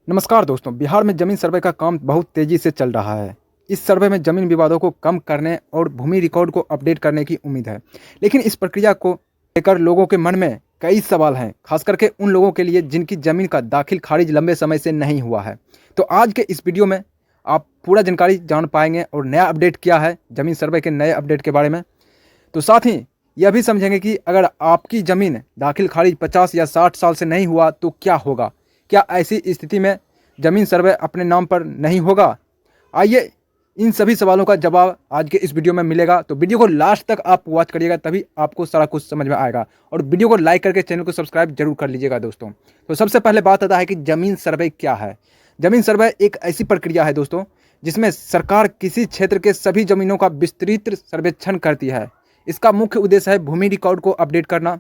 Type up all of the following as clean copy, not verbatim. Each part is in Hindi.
नमस्कार दोस्तों, बिहार में जमीन सर्वे का काम बहुत तेजी से चल रहा है। इस सर्वे में जमीन विवादों को कम करने और भूमि रिकॉर्ड को अपडेट करने की उम्मीद है। लेकिन इस प्रक्रिया को लेकर लोगों के मन में कई सवाल हैं, खास करके उन लोगों के लिए जिनकी जमीन का दाखिल खारिज लंबे समय से नहीं हुआ है। तो आज के इस वीडियो में आप पूरा जानकारी जान पाएंगे और नया अपडेट क्या है जमीन सर्वे के नए अपडेट के बारे में। तो साथ ही यह भी समझेंगे कि अगर आपकी ज़मीन दाखिल खारिज 50 या 60 साल से नहीं हुआ तो क्या होगा। क्या ऐसी स्थिति में ज़मीन सर्वे अपने नाम पर नहीं होगा? आइए इन सभी सवालों का जवाब आज के इस वीडियो में मिलेगा। तो वीडियो को लास्ट तक आप वॉच करिएगा, तभी आपको सारा कुछ समझ में आएगा। और वीडियो को लाइक करके चैनल को सब्सक्राइब जरूर कर लीजिएगा दोस्तों। तो सबसे पहले बात आता है कि ज़मीन सर्वे क्या है। ज़मीन सर्वे एक ऐसी प्रक्रिया है दोस्तों जिसमें सरकार किसी क्षेत्र के सभी ज़मीनों का विस्तृत सर्वेक्षण करती है। इसका मुख्य उद्देश्य है भूमि रिकॉर्ड को अपडेट करना,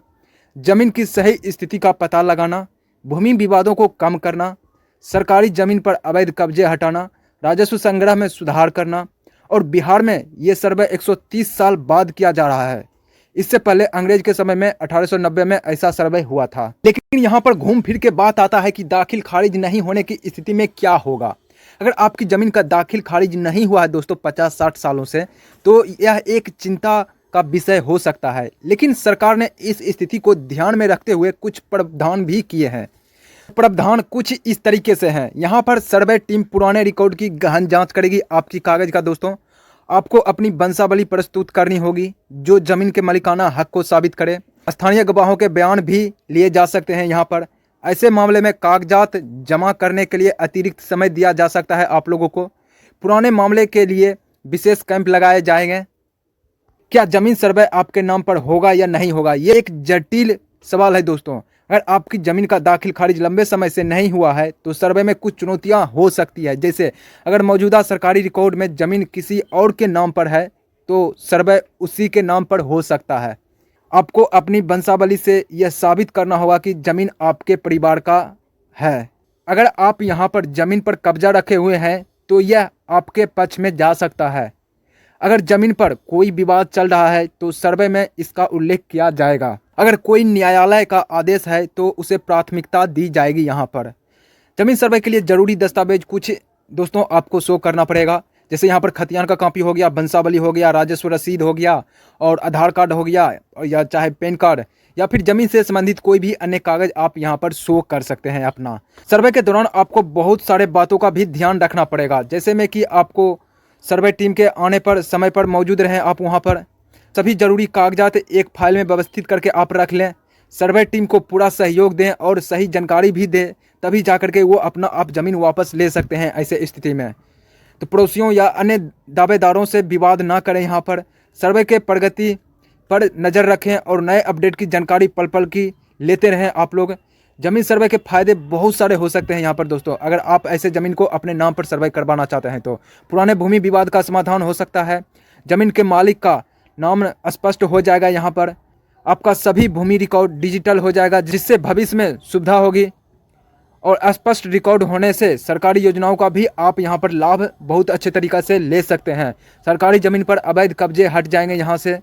जमीन की सही स्थिति का पता लगाना, भूमि विवादों को कम करना, सरकारी जमीन पर अवैध कब्जे हटाना, राजस्व संग्रह में सुधार करना। और बिहार में ये सर्वे 130 साल बाद किया जा रहा है। इससे पहले अंग्रेज के समय में 1890 में ऐसा सर्वे हुआ था। लेकिन यहाँ पर घूम फिर के बात आता है कि दाखिल खारिज नहीं होने की स्थिति में क्या होगा। अगर आपकी ज़मीन का दाखिल खारिज नहीं हुआ है दोस्तों 50-60 सालों से, तो यह एक चिंता का विषय हो सकता है। लेकिन सरकार ने इस स्थिति को ध्यान में रखते हुए कुछ प्रावधान भी किए हैं। प्रावधान कुछ इस तरीके से हैं। यहाँ पर सर्वे टीम पुराने रिकॉर्ड की गहन जांच करेगी आपकी कागज़ का दोस्तों। आपको अपनी वंशावली प्रस्तुत करनी होगी जो ज़मीन के मालिकाना हक को साबित करे। स्थानीय गवाहों के बयान भी लिए जा सकते हैं। यहाँ पर ऐसे मामले में कागजात जमा करने के लिए अतिरिक्त समय दिया जा सकता है आप लोगों को। पुराने मामले के लिए विशेष कैंप लगाए जाएंगे। क्या जमीन सर्वे आपके नाम पर होगा या नहीं होगा, ये एक जटिल सवाल है दोस्तों। अगर आपकी ज़मीन का दाखिल खारिज लंबे समय से नहीं हुआ है तो सर्वे में कुछ चुनौतियां हो सकती है। जैसे अगर मौजूदा सरकारी रिकॉर्ड में ज़मीन किसी और के नाम पर है तो सर्वे उसी के नाम पर हो सकता है। आपको अपनी वंशावली से यह साबित करना होगा कि ज़मीन आपके परिवार का है। अगर आप यहाँ पर ज़मीन पर कब्जा रखे हुए हैं तो यह आपके पक्ष में जा सकता है। अगर जमीन पर कोई विवाद चल रहा है तो सर्वे में इसका उल्लेख किया जाएगा। अगर कोई न्यायालय का आदेश है तो उसे प्राथमिकता दी जाएगी। यहाँ पर जमीन सर्वे के लिए जरूरी दस्तावेज कुछ दोस्तों आपको शो करना पड़ेगा। जैसे यहाँ पर खतियान का कॉपी हो गया, वंशावली हो गया, राजस्व रसीद हो गया और आधार कार्ड हो गया, या चाहे पैन कार्ड या फिर जमीन से संबंधित कोई भी अन्य कागज आप यहाँ पर शो कर सकते हैं अपना। सर्वे के दौरान आपको बहुत सारे बातों का भी ध्यान रखना पड़ेगा। जैसे में कि आपको सर्वे टीम के आने पर समय पर मौजूद रहें। आप वहां पर सभी जरूरी कागजात एक फाइल में व्यवस्थित करके आप रख लें। सर्वे टीम को पूरा सहयोग दें और सही जानकारी भी दें, तभी जा करके वो अपना आप ज़मीन वापस ले सकते हैं ऐसे स्थिति में। तो पड़ोसियों या अन्य दावेदारों से विवाद ना करें। यहाँ पर सर्वे के प्रगति पर नज़र रखें और नए अपडेट की जानकारी पल पल की लेते रहें आप लोग। जमीन सर्वे के फायदे बहुत सारे हो सकते हैं यहाँ पर दोस्तों। अगर आप ऐसे ज़मीन को अपने नाम पर सर्वे करवाना चाहते हैं तो पुराने भूमि विवाद का समाधान हो सकता है। ज़मीन के मालिक का नाम स्पष्ट हो जाएगा। यहाँ पर आपका सभी भूमि रिकॉर्ड डिजिटल हो जाएगा, जिससे भविष्य में सुविधा होगी। और स्पष्ट रिकॉर्ड होने से सरकारी योजनाओं का भी आप यहाँ पर लाभ बहुत अच्छे तरीक़े से ले सकते हैं। सरकारी ज़मीन पर अवैध कब्जे हट जाएंगे यहाँ से।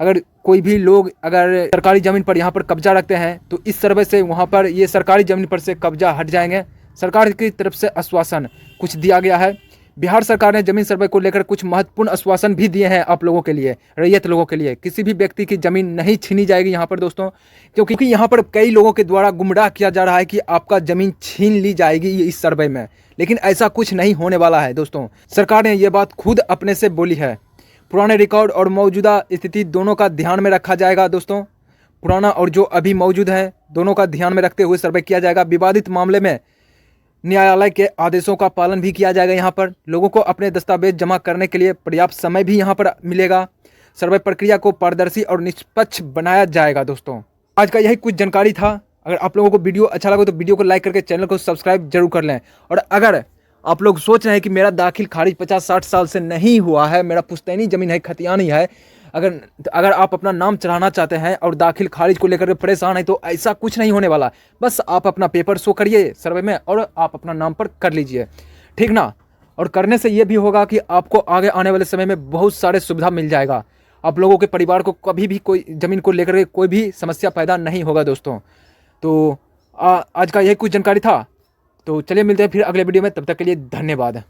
अगर कोई भी लोग अगर सरकारी ज़मीन पर यहाँ पर कब्जा रखते हैं तो इस सर्वे से वहाँ पर ये सरकारी ज़मीन पर से कब्जा हट जाएंगे। सरकार की तरफ से आश्वासन कुछ दिया गया है। बिहार सरकार ने ज़मीन सर्वे को लेकर कुछ महत्वपूर्ण आश्वासन भी दिए हैं आप लोगों के लिए, रैयत लोगों के लिए। किसी भी व्यक्ति की ज़मीन नहीं छीनी जाएगी यहाँ पर दोस्तों, क्योंकि यहाँ पर कई लोगों के द्वारा गुमराह किया जा रहा है कि आपका ज़मीन छीन ली जाएगी इस सर्वे में। लेकिन ऐसा कुछ नहीं होने वाला है दोस्तों। सरकार ने ये बात खुद अपने से बोली है। पुराने रिकॉर्ड और मौजूदा स्थिति दोनों का ध्यान में रखा जाएगा दोस्तों। पुराना और जो अभी मौजूद है दोनों का ध्यान में रखते हुए सर्वे किया जाएगा। विवादित मामले में न्यायालय के आदेशों का पालन भी किया जाएगा। यहाँ पर लोगों को अपने दस्तावेज जमा करने के लिए पर्याप्त समय भी यहाँ पर मिलेगा। सर्वे प्रक्रिया को पारदर्शी और निष्पक्ष बनाया जाएगा दोस्तों। आज का यही कुछ जानकारी था। अगर आप लोगों को वीडियो अच्छा लगा तो वीडियो को लाइक करके चैनल को सब्सक्राइब जरूर कर लें। और अगर आप लोग सोच रहे हैं कि मेरा दाखिल खारिज 50-60 साल से नहीं हुआ है, मेरा पुश्तैनी ज़मीन है, खतियानी है, अगर आप अपना नाम चढ़ाना चाहते हैं और दाखिल खारिज को लेकर परेशान हैं तो ऐसा कुछ नहीं होने वाला। बस आप अपना पेपर शो करिए सर्वे में और आप अपना नाम पर कर लीजिए, ठीक ना। और करने से ये भी होगा कि आपको आगे आने वाले समय में बहुत सारे सुविधा मिल जाएगा। आप लोगों के परिवार को कभी भी कोई ज़मीन को लेकर के कोई भी समस्या पैदा नहीं होगा दोस्तों। तो आज का यही कुछ जानकारी था। तो चलिए मिलते हैं फिर अगले वीडियो में, तब तक के लिए धन्यवाद।